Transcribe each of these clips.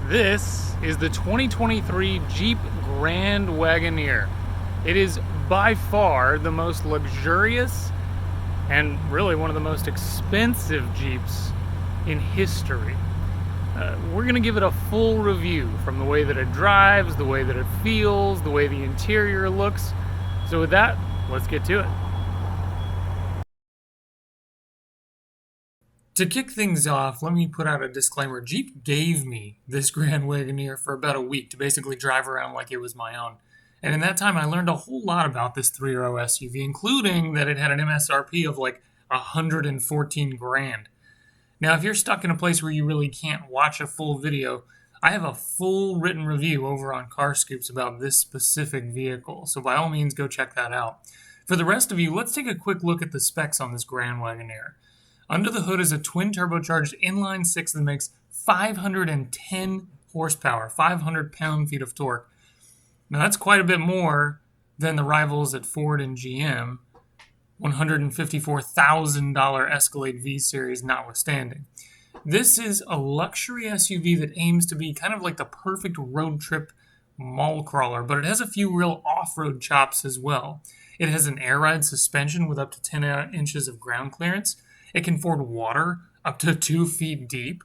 This is the 2023 Jeep Grand Wagoneer. It is by far the most luxurious and really one of the most expensive Jeeps in history. We're going to give it a full review from the way that it drives, the way that it feels, the way the interior looks. So with that, let's get to it. To kick things off, let me put out a disclaimer. Jeep gave me this Grand Wagoneer for about a week to basically drive around like it was my own. And in that time, I learned a whole lot about this three-row SUV, including that it had an MSRP of like 114 grand. Now, if you're stuck in a place where you really can't watch a full video, I have a full written review over on Car Scoops about this specific vehicle, so by all means, go check that out. For the rest of you, let's take a quick look at the specs on this Grand Wagoneer. Under the hood is a twin turbocharged inline six that makes 510 horsepower, 500 pound-feet of torque. Now that's quite a bit more than the rivals at Ford and GM, $154,000 Escalade V-Series notwithstanding. This is a luxury SUV that aims to be kind of like the perfect road trip mall crawler, but it has a few real off-road chops as well. It has an air ride suspension with up to 10 inches of ground clearance. It can ford water up to 2 feet deep,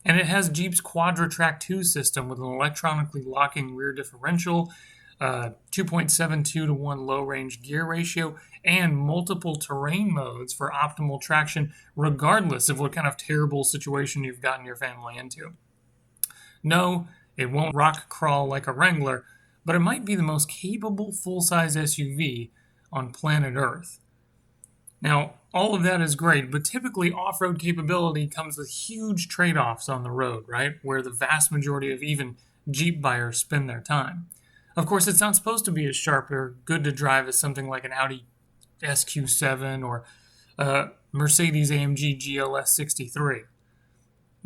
and it has Jeep's Quadra-Track 2 system with an electronically locking rear differential, 2.72 to 1 low-range gear ratio, and multiple terrain modes for optimal traction regardless of what kind of terrible situation you've gotten your family into. No, it won't rock crawl like a Wrangler, but it might be the most capable full-size SUV on planet Earth. Now, all of that is great, but typically off-road capability comes with huge trade-offs on the road, right? Where the vast majority of even Jeep buyers spend their time. Of course, it's not supposed to be as sharp or good to drive as something like an Audi SQ7 or Mercedes-AMG GLS 63.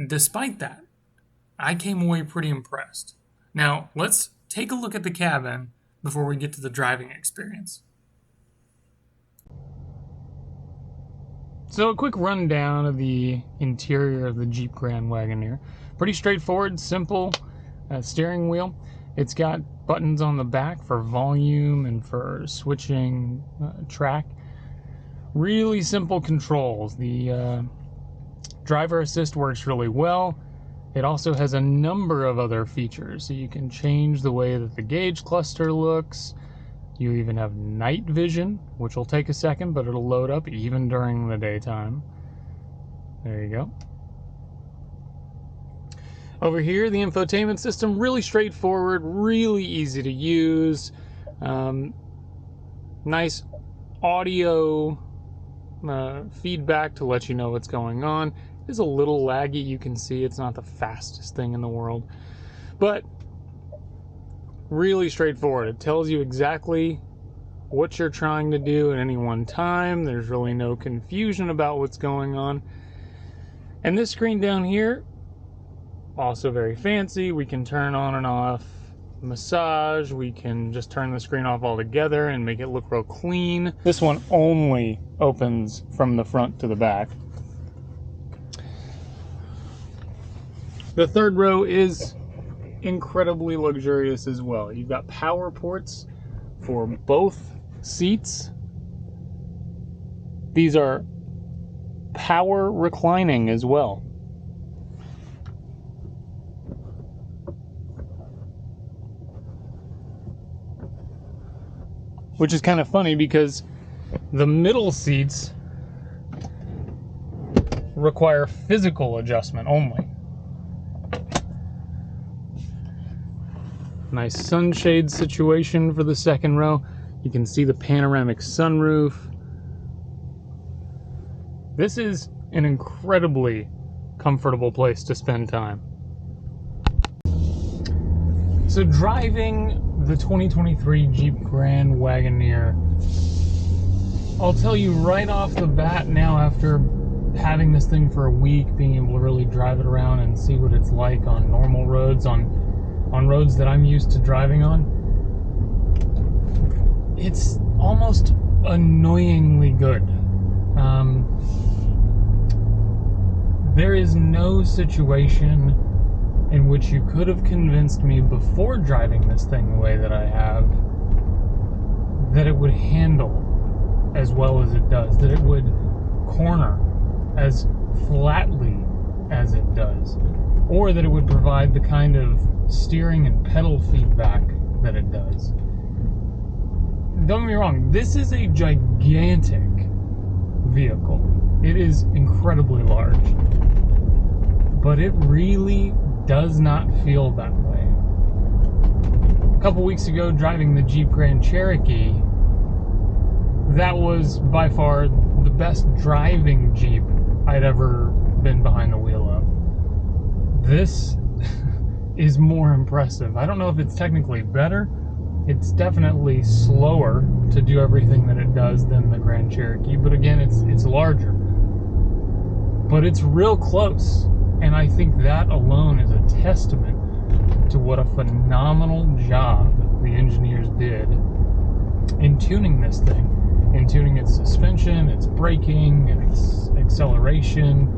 Despite that, I came away pretty impressed. Now, let's take a look at the cabin before we get to the driving experience. So a quick rundown of the interior of the Jeep Grand Wagoneer. Pretty straightforward, simple steering wheel. It's got buttons on the back for volume and for switching track. Really simple controls. The driver assist works really well. It also has a number of other features. So you can change the way that the gauge cluster looks. You even have night vision, which will take a second, but it'll load up even during the daytime. There you go. Over here, the infotainment system, really straightforward, really easy to use. Nice audio feedback to let you know what's going on. It is a little laggy, you can see it's not the fastest thing in the world, but really straightforward. It tells you exactly what you're trying to do at any one time. There's really no confusion about what's going on. And this screen down here, also very fancy. We can turn on and off massage. We can just turn the screen off altogether and make it look real clean. This one only opens from the front to the back. The third row is incredibly luxurious as well. You've got power ports for both seats. These are power reclining as well. Which is kind of funny because the middle seats require physical adjustment only. Nice sunshade situation for the second row. You can see the panoramic sunroof. This is an incredibly comfortable place to spend time. So driving the 2023 Jeep Grand Wagoneer, I'll tell you right off the bat now, after having this thing for a week, being able to really drive it around and see what it's like on normal roads, on roads that I'm used to driving on, it's almost annoyingly good. There is no situation in which which you could have convinced me before driving this thing the way that I have, that it would handle as well as it does, that it would corner as flatly as it does, or that it would provide the kind of steering and pedal feedback that it does. Don't get me wrong, this is a gigantic vehicle. It is incredibly large, but it really does not feel that way. A couple weeks ago, driving the Jeep Grand Cherokee, that was by far the best driving Jeep I'd ever been behind the wheel of. This is more impressive. I don't know if it's technically better. It's definitely slower to do everything that it does than the Grand Cherokee, but again, it's larger. But it's real close, and I think that alone is a testament to what a phenomenal job the engineers did in tuning this thing, in tuning its suspension, its braking, its acceleration,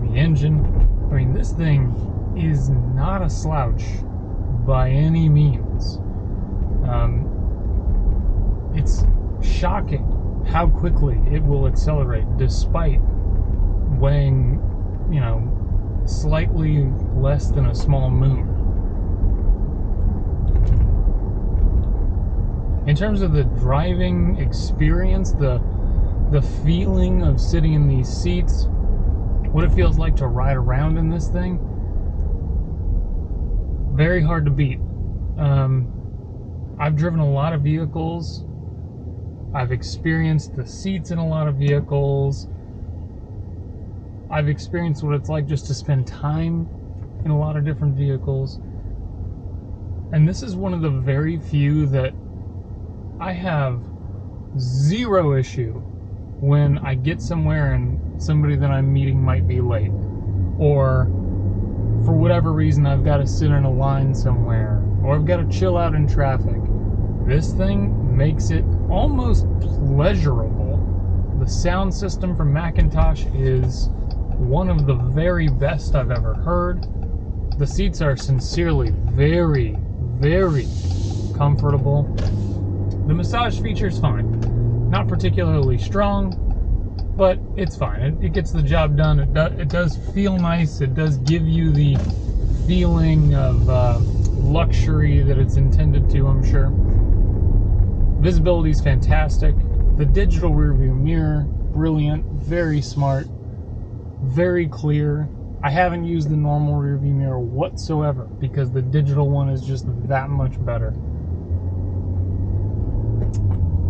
the engine. I mean, this thing is not a slouch by any means. It's shocking how quickly it will accelerate despite weighing, slightly less than a small moon. In terms of the driving experience, the feeling of sitting in these seats, what it feels like to ride around in this thing, very hard to beat. I've driven a lot of vehicles. I've experienced the seats in a lot of vehicles. I've experienced what it's like just to spend time in a lot of different vehicles. And this is one of the very few that I have zero issue when I get somewhere and somebody that I'm meeting might be late, or for whatever reason I've got to sit in a line somewhere, or I've got to chill out in traffic. This thing makes it almost pleasurable. The sound system from Macintosh is one of the very best I've ever heard. The seats are sincerely very, very comfortable. The massage feature is fine. Not particularly strong, but it's fine. It gets the job done. It does feel nice. It does give you the feeling of luxury that it's intended to, I'm sure. Visibility is fantastic. The digital rearview mirror, brilliant, very smart, very clear. I haven't used the normal rearview mirror whatsoever because the digital one is just that much better.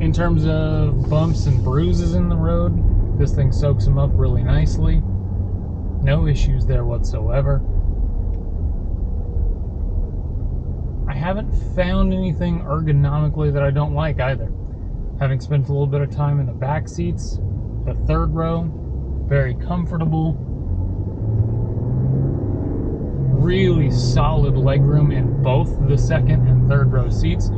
In terms of bumps and bruises in the road, this thing soaks them up really nicely. No issues there whatsoever. I haven't found anything ergonomically that I don't like either. Having spent a little bit of time in the back seats, the third row, very comfortable. Really solid legroom in both the second and third row seats.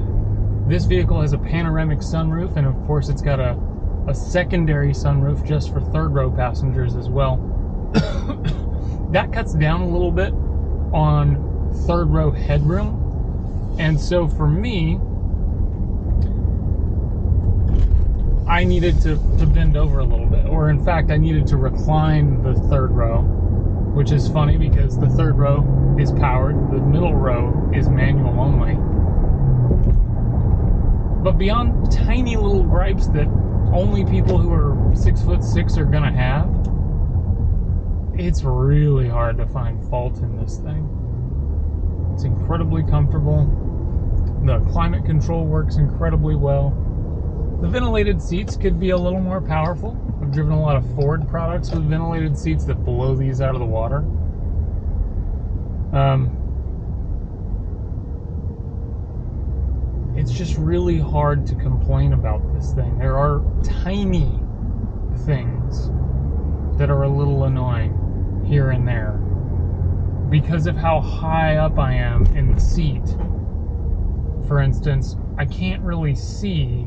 This vehicle has a panoramic sunroof, and of course it's got a secondary sunroof just for third row passengers as well. That cuts down a little bit on third row headroom. And so for me, I needed to bend over a little bit, or in fact I needed to recline the third row, which is funny because the third row is powered, the middle row is manual only. But beyond tiny little gripes that only people who are 6'6" are gonna have, it's really hard to find fault in this thing. It's incredibly comfortable. The climate control works incredibly well. The ventilated seats could be a little more powerful. I've driven a lot of Ford products with ventilated seats that blow these out of the water. It's just really hard to complain about this thing. There are tiny things that are a little annoying here and there because of how high up I am in the seat. For instance, I can't really see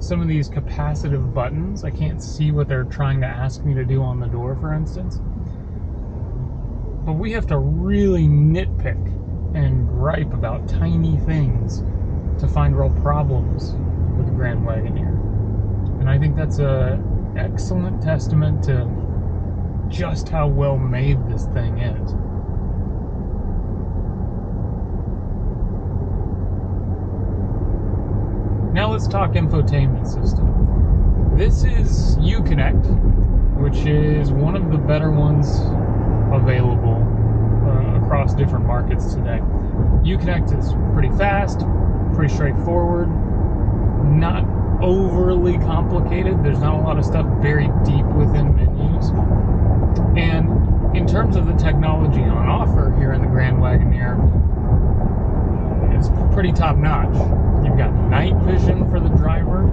some of these capacitive buttons. I can't see what they're trying to ask me to do on the door, for instance. But we have to really nitpick and gripe about tiny things to find real problems with the Grand Wagoneer. And I think that's an excellent testament to just how well made this thing is. Now let's talk infotainment system. This is Uconnect, which is one of the better ones available across different markets today. Uconnect is pretty fast, pretty straightforward, not overly complicated. There's not a lot of stuff buried deep within menus. And in terms of the technology on offer here in the Grand Wagoneer, it's pretty top notch. You've got night vision for the driver.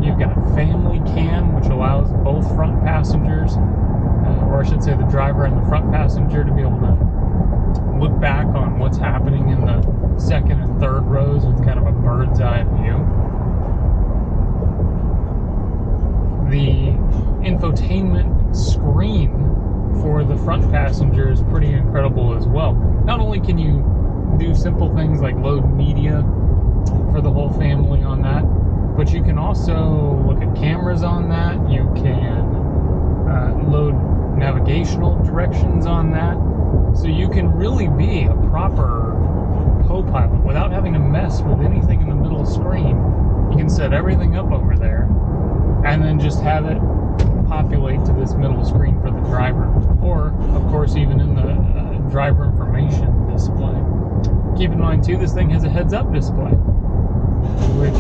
You've got family cam, which allows both front passengers, or I should say the driver and the front passenger, to be able to look back on what's happening in the second and third rows with kind of a bird's eye view. The infotainment screen for the front passenger is pretty incredible as well. Not only can you do simple things like load media for the whole family on that, but you can also look at cameras on that. You can load navigational directions on that. So you can really be a proper co-pilot without having to mess with anything in the middle screen. You can set everything up over there and then just have it populate to this middle screen for the driver. Or, of course, even in the driver information display. Keep in mind, too, this thing has a heads-up display, which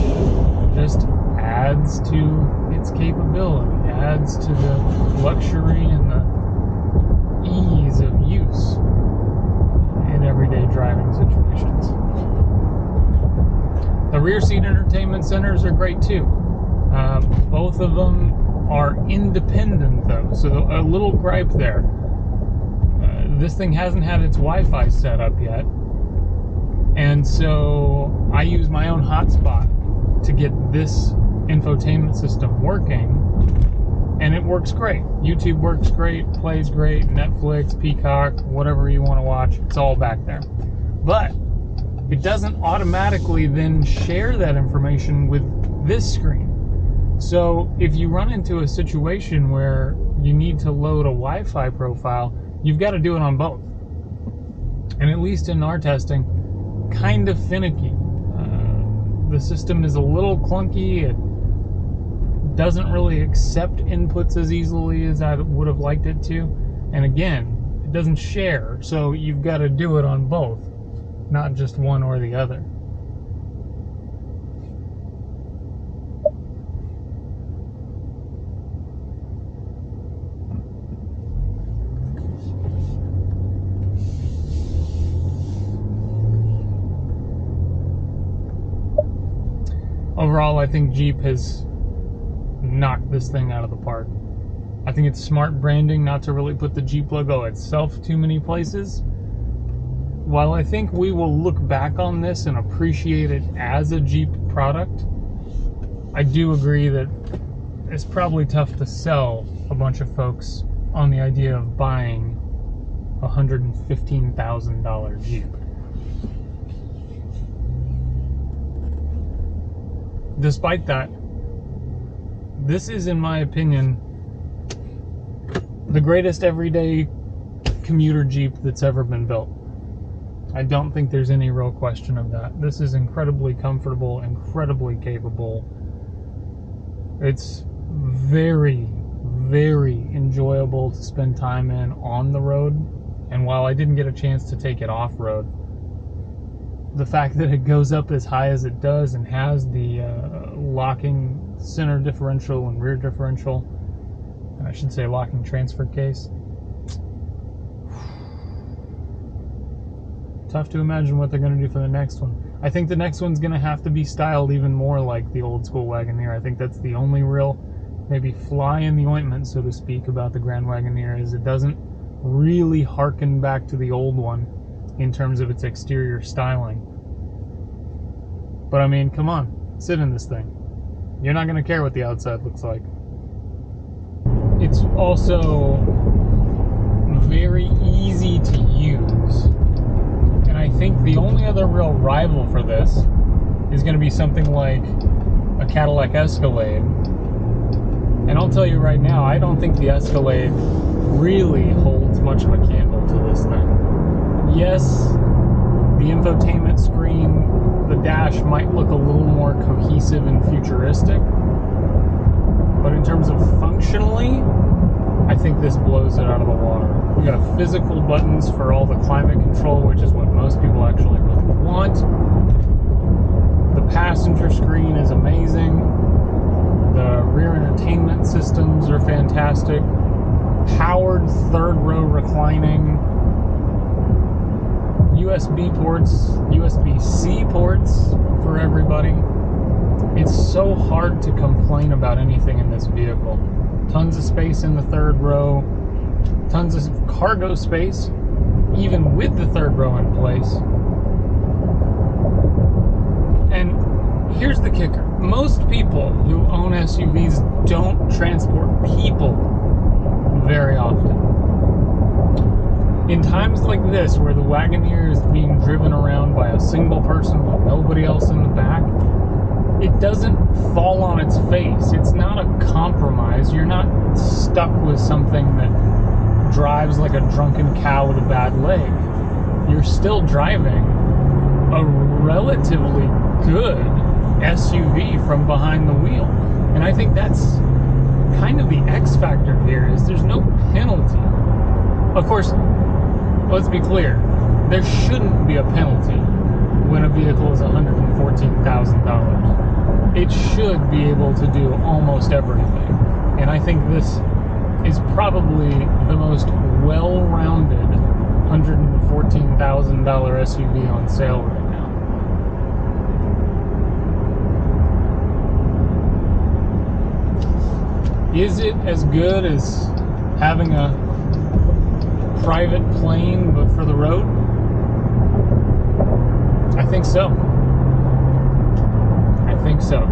just adds to its capability, adds to the luxury and the ease of use in everyday driving situations. The rear seat entertainment centers are great too. Both of them are independent though, so a little gripe there. This thing hasn't had its Wi-Fi set up yet, and so I use my own hotspot to get this infotainment system working, and it works great. YouTube works great, plays great, Netflix, Peacock, whatever you want to watch, it's all back there. But it doesn't automatically then share that information with this screen. So if you run into a situation where you need to load a Wi-Fi profile, you've got to do it on both. And at least in our testing, kind of finicky. The system is a little clunky. It doesn't really accept inputs as easily as I would have liked it to. And again, it doesn't share, so you've got to do it on both, not just one or the other. Overall, I think Jeep has knocked this thing out of the park. I think it's smart branding not to really put the Jeep logo itself too many places. While I think we will look back on this and appreciate it as a Jeep product, I do agree that it's probably tough to sell a bunch of folks on the idea of buying a $115,000 Jeep. Despite that, this is, in my opinion, the greatest everyday commuter Jeep that's ever been built. I don't think there's any real question of that. This is incredibly comfortable, incredibly capable. It's very, very enjoyable to spend time in on the road. And while I didn't get a chance to take it off-road, the fact that it goes up as high as it does and has the locking center differential and rear differential, and I should say locking transfer case, tough to imagine what they're going to do for the next one. I think the next one's going to have to be styled even more like the old school Wagoneer. I think that's the only real maybe fly in the ointment, so to speak, about the Grand Wagoneer, is it doesn't really harken back to the old one in terms of its exterior styling. But I mean, come on, sit in this thing. You're not going to care what the outside looks like. It's also very easy to use. And I think the only other real rival for this is going to be something like a Cadillac Escalade. And I'll tell you right now, I don't think the Escalade really holds much of a candle to this thing. Yes, the infotainment screen, the dash might look a little more cohesive and futuristic, but in terms of functionally, I think this blows it out of the water. We got physical buttons for all the climate control, which is what most people actually really want. The passenger screen is amazing. The rear entertainment systems are fantastic. Powered third row reclining. USB ports, USB-C ports for everybody. It's so hard to complain about anything in this vehicle. Tons of space in the third row, tons of cargo space, even with the third row in place. And here's the kicker. Most people who own SUVs don't transport people very often. In times like this, where the Wagoneer is being driven around by a single person with nobody else in the back, it doesn't fall on its face. It's not a compromise. You're not stuck with something that drives like a drunken cow with a bad leg. You're still driving a relatively good SUV from behind the wheel. And I think that's kind of the X factor here, is there's no penalty. Of course, let's be clear, there shouldn't be a penalty when a vehicle is $114,000. It should be able to do almost everything. And I think this is probably the most well-rounded $114,000 SUV on sale right now. Is it as good as having a private plane but for the road? I think so. I think so.